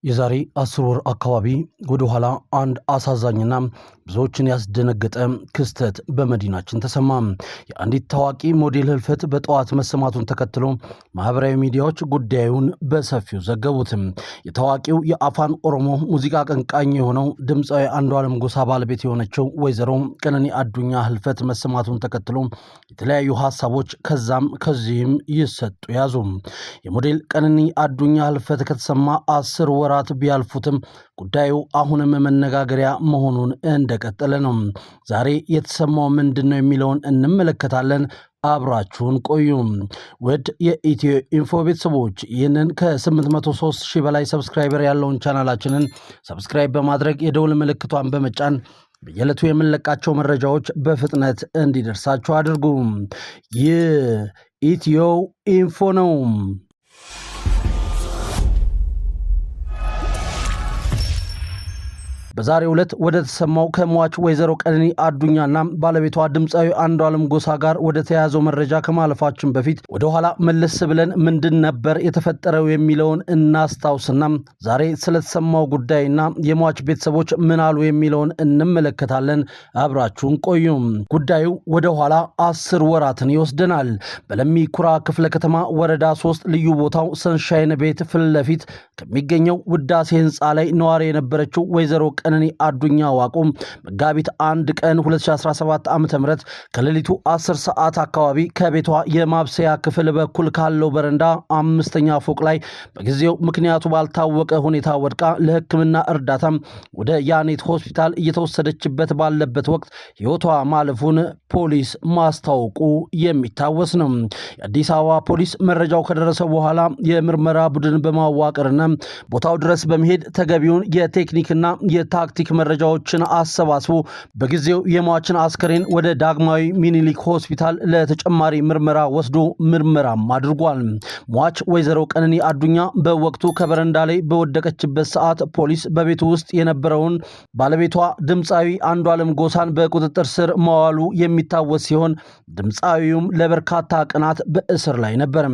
የዛሬ 10 ወር አካባቢ ወደ ኋላ አንድ አሳዛኝና ብዙዎችን ያስደነገጠ ክስተት በመዲናችን ተሰማ። የአንዲት ታዋቂ ሞዴል ህልፈት በጠዋት መሰማቱን ተከትሎ ማህበራዊ ሚዲያዎች ጉዳዩን በሰፊው ዘገቡት። የታዋቂው የአፋን ኦሮሞ ሙዚቃ አቀንቃኝ የሆነው ድምፃዊ አንዱዓለም ጎሳ ባለቤት የሆነችው ወይዘሮ ቀነኒ አዱኛ ህልፈት መሰማቱን ተከትሎ የተለያዩ ሐሳቦች ከዛም ከዚህም ይሰጡ ያዙ። የሞዴል ቀነኒ አዱኛ ህልፈት ከተሰማ 10 ወራት ቢያልፉትም ጉዳዩ አሁንም መነጋገሪያ መሆኑን እንደቀጠለ ነው። ዛሬ የተሰማው ምንድነው የሚለውን እንመለከታለን። አብራችሁን ቆዩ። ውድ የኢትዮ ኢንፎ ቤተሰቦች ይህንን ከ803 ሺህ በላይ ሰብስክራይበር ያለውን ቻናላችንን ሰብስክራይብ በማድረግ የደውል ምልክቷን በመጫን በየዕለቱ የምንለቃቸው መረጃዎች በፍጥነት እንዲደርሳችሁ አድርጉ። ይህ ኢትዮ ኢንፎ ነው። በዛሬው ዕለት ወደ ተሰማው ከሟች ወይዘሮ ቀነኒ አዱኛና ባለቤቷ ድምፃዊ አንዱዓለም ጎሳ ጋር ወደ ተያዘው መረጃ ከማለፋችን በፊት ወደ ኋላ መለስ ብለን ምንድን ነበር የተፈጠረው የሚለውን እናስታውስና ዛሬ ስለተሰማው ጉዳይና የሟች ቤተሰቦች ምን አሉ የሚለውን እንመለከታለን። አብራችሁን ቆዩ። ጉዳዩ ወደ ኋላ 10 ወራትን ይወስደናል። በለሚ ኩራ ክፍለ ከተማ ወረዳ 3 ልዩ ቦታው ሰንሻይን ቤት ፊት ለፊት ከሚገኘው ውዳሴ ህንፃ ላይ ነዋሪ የነበረችው ወይዘሮ ቀነኒ አዱኛ ዋቆ መጋቢት 1 ቀን 2017 ዓ.ም ከሌሊቱ 10 ሰዓት አካባቢ ከቤቷ የማብሰያ ክፍል በኩል ካለው በረንዳ 5ኛ ፎቅ ላይ በጊዜው ምክንያቱ ባልታወቀ ሁኔታ ወድቃ ለሕክምና እርዳታ ወደ ያኔት ሆስፒታል እየተወሰደችበት ባለበት ወቅት ሕይወቷ ማለፉን ፖሊስ ማስታወቁ የሚታወስ ነው። የአዲስ አበባ ፖሊስ መረጃው ከደረሰው በኋላ የምርመራ ቡድን በማዋቀርና ቦታው ድረስ በመሄድ ተገቢውን የቴክኒክና ታክቲክ መረጃዎችን አሰባስቦ በጊዜው የሟችን አስከሬን ወደ ዳግማዊ ሚኒሊክ ሆስፒታል ለተጨማሪ ምርመራ ወስዶ ምርመራም አድርጓል። ሟች ወይዘሮ ቀነኒ አዱኛ በወቅቱ ከበረንዳ ላይ በወደቀችበት ሰዓት ፖሊስ በቤቱ ውስጥ የነበረውን ባለቤቷ ድምፃዊ አንዱዓለም ጎሳን በቁጥጥር ስር መዋሉ የሚታወስ ሲሆን ድምፃዊውም ለበርካታ ቀናት በእስር ላይ ነበር።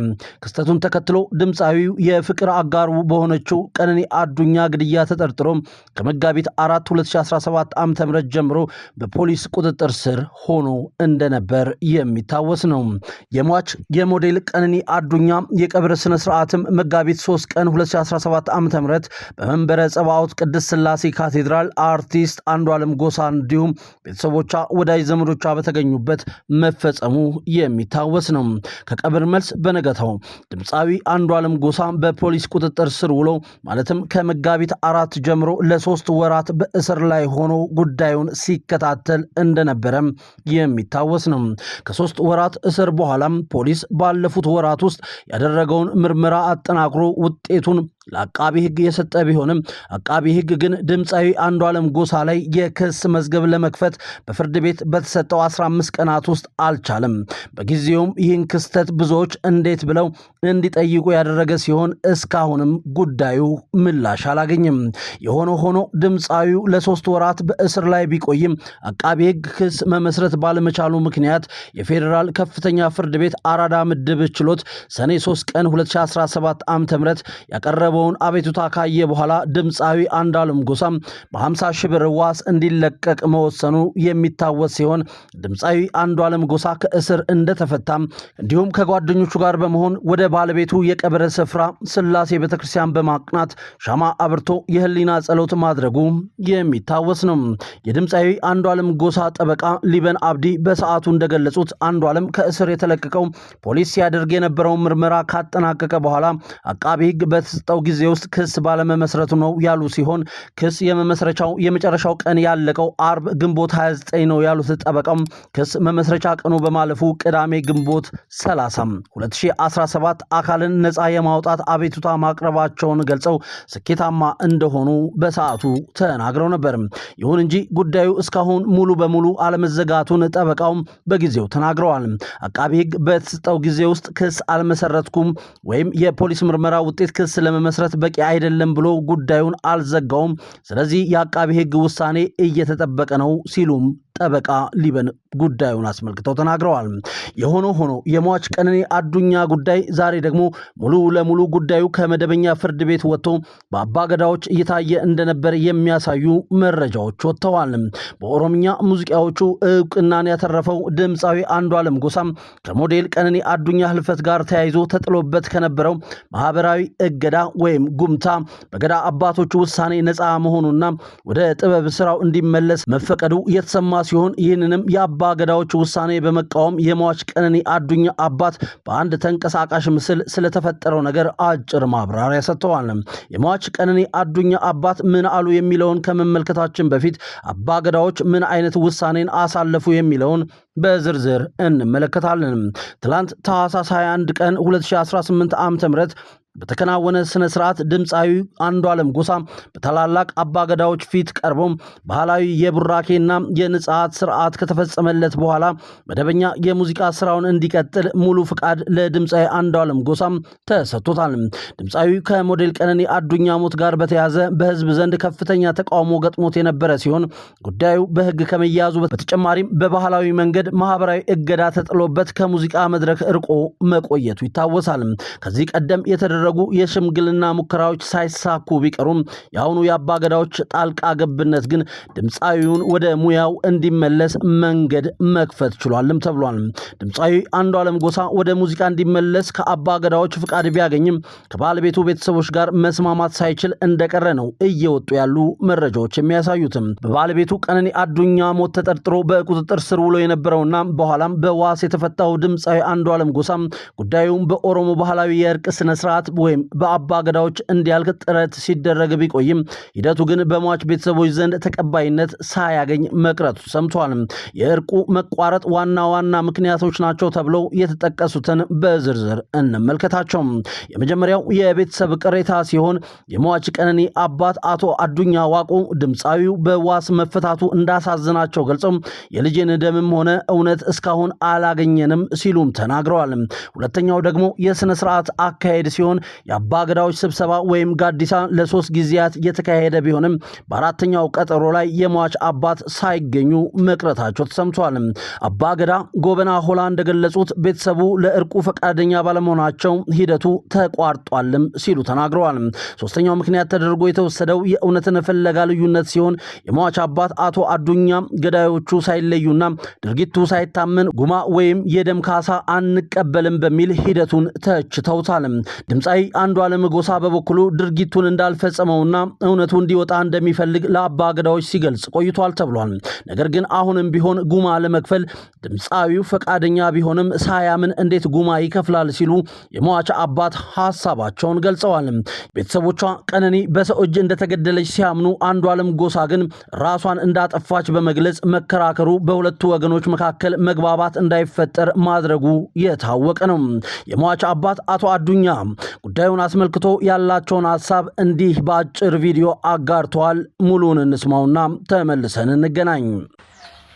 ክስተቱን ተከትሎ ድምፃዊው የፍቅር አጋሩ በሆነችው ቀነኒ አዱኛ ግድያ ተጠርጥሮ ከመጋቢት 4 2017 ዓ.ም ጀምሮ በፖሊስ ቁጥጥር ስር ሆኖ እንደነበር የሚታወስ ነው። የሟች የሞዴል ቀነኒ አዱኛ የቀብር ስነ ስርዓትም መጋቢት 3 ቀን 2017 ዓ.ም በመንበረ ጸባዖት ቅድስት ሥላሴ ካቴድራል አርቲስት አንዱዓለም ጎሳ እንዲሁም ቤተሰቦቿ፣ ወዳጅ ዘመዶቿ በተገኙበት መፈጸሙ የሚታወስ ነው። ከቀብር መልስ በነገታው ድምፃዊ አንዱዓለም ጎሳ በፖሊስ ቁጥጥር ስር ውሎ ማለትም ከመጋቢት 4 ጀምሮ ለ3 ወራት በእስር ላይ ሆኖ ጉዳዩን ሲከታተል እንደነበረም የሚታወስ ነው። ከ3 ወራት እስር በኋላም ፖሊስ ባለፉት ወራት ውስጥ ያደረገውን ምርመራ አጠናክሮ ውጤቱን ለአቃቢ ሕግ የሰጠ ቢሆንም አቃቢ ሕግ ግን ድምፃዊ አንዱዓለም ጎሳ ላይ የክስ መዝገብ ለመክፈት በፍርድ ቤት በተሰጠው 15 ቀናት ውስጥ አልቻለም። በጊዜውም ይህን ክስተት ብዙዎች እንዴት ብለው እንዲጠይቁ ያደረገ ሲሆን እስካሁንም ጉዳዩ ምላሽ አላገኘም። የሆነ ሆኖ ድምፃዊው ለ3 ወራት በእስር ላይ ቢቆይም አቃቢ ሕግ ክስ መመስረት ባለመቻሉ ምክንያት የፌዴራል ከፍተኛ ፍርድ ቤት አራዳ ምድብ ችሎት ሰኔ 3 ቀን 2017 ዓ.ም ያቀረበውን አቤቱታ ካየ በኋላ ድምፃዊ አንዱዓለም ጎሳ በ50 ሺህ ብር ዋስ እንዲለቀቅ መወሰኑ የሚታወስ ሲሆን ድምፃዊ አንዱዓለም ጎሳ ከእስር እንደተፈታ እንዲሁም ከጓደኞቹ ጋር በመሆን ወደ ባለቤቱ የቀብር ስፍራ ሥላሴ ቤተክርስቲያን በማቅናት ሻማ አብርቶ የህሊና ጸሎት ማድረጉ የሚታወስ ነው። የድምፃዊ አንዱዓለም ጎሳ ጠበቃ ሊበን አብዲ በሰዓቱ እንደገለጹት አንዱዓለም ከእስር የተለቀቀው ፖሊስ ሲያደርግ የነበረውን ምርመራ ካጠናቀቀ በኋላ አቃቢ ሕግ በተሰጠው ጊዜ ውስጥ ክስ ባለመመስረቱ ነው ያሉ ሲሆን ክስ የመመስረቻው የመጨረሻው ቀን ያለቀው አርብ ግንቦት 29 ነው ያሉት ጠበቃው ክስ መመስረቻ ቀኑ በማለፉ ቅዳሜ ግንቦት 30 2017 አካልን ነፃ የማውጣት አቤቱታ ማቅረባቸውን ገልጸው ስኬታማ እንደሆኑ በሰዓቱ ተናግረው ነበር። ይሁን እንጂ ጉዳዩ እስካሁን ሙሉ በሙሉ አለመዘጋቱን ጠበቃው በጊዜው ተናግረዋል። አቃቢ ሕግ በተሰጠው ጊዜ ውስጥ ክስ አልመሰረትኩም ወይም የፖሊስ ምርመራ ውጤት ክስ ለመመስረት በቂ አይደለም ብሎ ጉዳዩን አልዘጋውም። ስለዚህ የአቃቢ ሕግ ውሳኔ እየተጠበቀ ነው ሲሉም ጠበቃ ሊበን ጉዳዩን አስመልክተው ተናግረዋል። የሆነ ሆኖ የሟች ቀነኒ አዱኛ ጉዳይ ዛሬ ደግሞ ሙሉ ለሙሉ ጉዳዩ ከመደበኛ ፍርድ ቤት ወጥቶ በአባገዳዎች እየታየ እንደነበር የሚያሳዩ መረጃዎች ወጥተዋል። በኦሮምኛ ሙዚቃዎቹ እውቅናን ያተረፈው ድምፃዊ አንዱዓለም ጎሳም ከሞዴል ቀነኒ አዱኛ ህልፈት ጋር ተያይዞ ተጥሎበት ከነበረው ማህበራዊ እገዳ ወይም ጉምታ በገዳ አባቶቹ ውሳኔ ነፃ መሆኑና ወደ ጥበብ ስራው እንዲመለስ መፈቀዱ የተሰማ ሲሆን ይህንንም የአባገዳዎች ውሳኔ በመቃወም የሟች ቀነኒ አዱኛ አባት በአንድ ተንቀሳቃሽ ምስል ስለተፈጠረው ነገር አጭር ማብራሪያ ሰጥተዋል። የሟች ቀነኒ አዱኛ አባት ምን አሉ የሚለውን ከመመልከታችን በፊት አባገዳዎች ምን አይነት ውሳኔን አሳለፉ የሚለውን በዝርዝር እንመለከታለን። ትላንት ታህሳስ 21 ቀን 2018 ዓ.ም በተከናወነ ስነ ስርዓት ድምፃዊ አንዱዓለም ጎሳ በታላላቅ አባገዳዎች ፊት ቀርቦ ባህላዊ የቡራኬና የንጽሐት ስርዓት ከተፈጸመለት በኋላ መደበኛ የሙዚቃ ስራውን እንዲቀጥል ሙሉ ፍቃድ ለድምፃዊ አንዱዓለም ጎሳ ተሰጥቶታል። ድምፃዊ ከሞዴል ቀነኒ አዱኛ ሞት ጋር በተያያዘ በህዝብ ዘንድ ከፍተኛ ተቃውሞ ገጥሞት የነበረ ሲሆን ጉዳዩ በህግ ከመያዙ በተጨማሪም በባህላዊ መንገድ ማህበራዊ እገዳ ተጥሎበት ከሙዚቃ መድረክ እርቆ መቆየቱ ይታወሳል። ከዚህ ቀደም የተደረጉ የሽምግልና ሙከራዎች ሳይሳኩ ቢቀሩም የአሁኑ የአባገዳዎች ጣልቃ ገብነት ግን ድምፃዊውን ወደ ሙያው እንዲመለስ መንገድ መክፈት ችሏልም ተብሏል። ድምፃዊ አንዱዓለም ጎሳ ወደ ሙዚቃ እንዲመለስ ከአባገዳዎች ፍቃድ ቢያገኝም ከባለቤቱ ቤተሰቦች ጋር መስማማት ሳይችል እንደቀረ ነው እየወጡ ያሉ መረጃዎች የሚያሳዩትም። በባለቤቱ ቀነኒ አዱኛ ሞት ተጠርጥሮ በቁጥጥር ስር ውሎ የነበረውና በኋላም በዋስ የተፈታው ድምፃዊ አንዱዓለም ጎሳ ጉዳዩን በኦሮሞ ባህላዊ የእርቅ ስነ ስርዓት ወይም በአባገዳዎች እንዲያልቅ ጥረት ሲደረግ ቢቆይም ሂደቱ ግን በሟች ቤተሰቦች ዘንድ ተቀባይነት ሳያገኝ መቅረቱ ሰምቷል። የእርቁ መቋረጥ ዋና ዋና ምክንያቶች ናቸው ተብለው የተጠቀሱትን በዝርዝር እንመልከታቸው። የመጀመሪያው የቤተሰብ ቅሬታ ሲሆን የሟች ቀነኒ አባት አቶ አዱኛ ዋቆ ድምፃዊው በዋስ መፈታቱ እንዳሳዝናቸው ገልጸው የልጄን ደምም ሆነ እውነት እስካሁን አላገኘንም ሲሉም ተናግረዋል። ሁለተኛው ደግሞ የስነ ስርዓት አካሄድ ሲሆን የአባገዳዎች ስብሰባ ወይም ጋዲሳ ለ3 ጊዜያት የተካሄደ ቢሆንም በአራተኛው ቀጠሮ ላይ የሟች አባት ሳይገኙ መቅረታቸው ተሰምቷል። አባገዳ ጎበና ሆላ እንደገለጹት ቤተሰቡ ለእርቁ ፈቃደኛ ባለመሆናቸው ሂደቱ ተቋርጧልም ሲሉ ተናግረዋል። ሶስተኛው ምክንያት ተደርጎ የተወሰደው የእውነትን ፍለጋ ልዩነት ሲሆን የሟች አባት አቶ አዱኛ ገዳዮቹ ሳይለዩና ድርጊቱ ሳይታመን ጉማ ወይም የደም ካሳ አንቀበልም በሚል ሂደቱን ተችተውታል። ድምፃዊ አንዱዓለም ጎሳ በበኩሉ ድርጊቱን እንዳልፈጸመውና እውነቱ እንዲወጣ እንደሚፈልግ ለአባገዳዎች ሲገልጽ ቆይቷል ተብሏል። ነገር ግን አሁንም ቢሆን ጉማ ለመክፈል ድምፃዊው ፈቃደኛ ቢሆንም ሳያምን እንዴት ጉማ ይከፍላል ሲሉ የሟች አባት ሐሳባቸውን ገልጸዋል። ቤተሰቦቿ ቀነኒ በሰው እጅ እንደተገደለች ሲያምኑ አንዱዓለም ጎሳ ግን ራሷን እንዳጠፋች በመግለጽ መከራከሩ በሁለቱ ወገኖች መካከል መግባባት እንዳይፈጠር ማድረጉ የታወቀ ነው። የሟች አባት አቶ አዱኛ ጉዳዩን አስመልክቶ ያላቸውን ሐሳብ እንዲህ በአጭር ቪዲዮ አጋርተዋል። ሙሉን እንስማውና ተመልሰን እንገናኝ።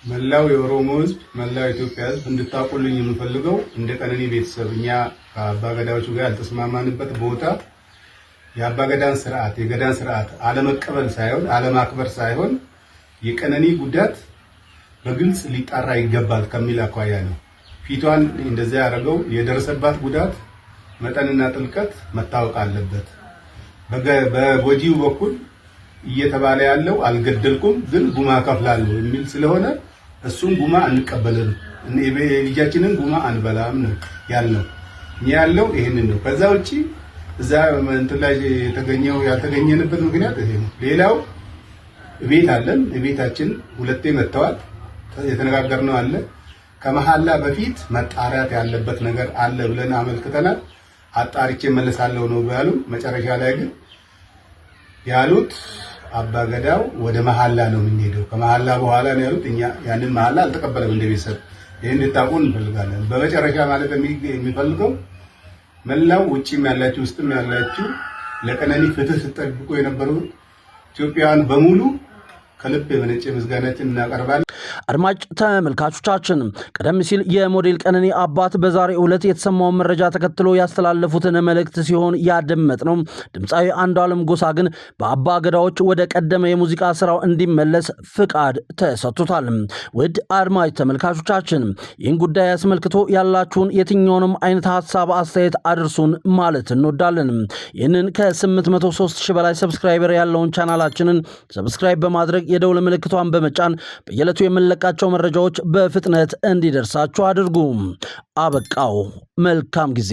መላው የኦሮሞ ህዝብ፣ መላው ኢትዮጵያ ህዝብ እንድታቁልኝ የምፈልገው እንደ ቀነኒ ቤተሰብ እኛ ከአባገዳዎቹ ጋር ያልተስማማንበት ቦታ የአባገዳን ስርዓት የገዳን ስርዓት አለመቀበል ሳይሆን አለማክበር ሳይሆን የቀነኒ ጉዳት በግልጽ ሊጣራ ይገባል ከሚል አኳያ ነው። ፊቷን እንደዚያ ያደረገው የደረሰባት ጉዳት መጠንና ጥልቀት መታወቅ አለበት። በጎጂው በኩል እየተባለ ያለው አልገደልኩም ግን ጉማ ከፍላለሁ የሚል ስለሆነ እሱም ጉማ አንቀበልም፣ ልጃችንን ጉማ አንበላም ነው ያልነው። ያለው ይሄንን ነው። ከዛ ውጪ እዛ እንትን ላይ ያልተገኘንበት ምክንያት ይሄ ነው። ሌላው ቤት አለን። ቤታችን ሁለቴ መተዋል። የተነጋገርነው አለ። ከመሐላ በፊት መጣራት ያለበት ነገር አለ ብለን አመልክተናል። አጣርቼ መለሳለሁ ነው ያሉ። መጨረሻ ላይ ግን ያሉት አባገዳው ወደ መሐላ ነው የምንሄደው ከመሐላ በኋላ ነው ያሉት። እኛ ያንን መሐላ አልተቀበለም እንደ ቤተሰብ። ይሄን እንድታውቁ እንፈልጋለን። በመጨረሻ ማለት የሚፈልገው መላው ውጪም ያላችሁ ውስጥም ያላችሁ ለቀነኒ ፍትህ ስትጠብቁ የነበሩ ኢትዮጵያውያን በሙሉ ከልብ የመነጨ ምስጋናችን እናቀርባለን። አድማጭ ተመልካቾቻችን ቀደም ሲል የሞዴል ቀነኒ አባት በዛሬው ዕለት የተሰማውን መረጃ ተከትሎ ያስተላለፉትን መልእክት ሲሆን ያደመጥነው ድምፃዊ አንዱዓለም ጎሳ ግን በአባ ገዳዎች ወደ ቀደመ የሙዚቃ ስራው እንዲመለስ ፍቃድ ተሰጥቶታል። ውድ አድማጭ ተመልካቾቻችን ይህን ጉዳይ አስመልክቶ ያላችሁን የትኛውንም አይነት ሐሳብ አስተያየት አድርሱን ማለት እንወዳለን። ይህንን ከ803 ሺህ በላይ ሰብስክራይበር ያለውን ቻናላችንን ሰብስክራይብ በማድረግ የደውል ምልክቷን በመጫን በየዕለቱ የምንለቃቸው መረጃዎች በፍጥነት እንዲደርሳችሁ አድርጉ። አበቃው። መልካም ጊዜ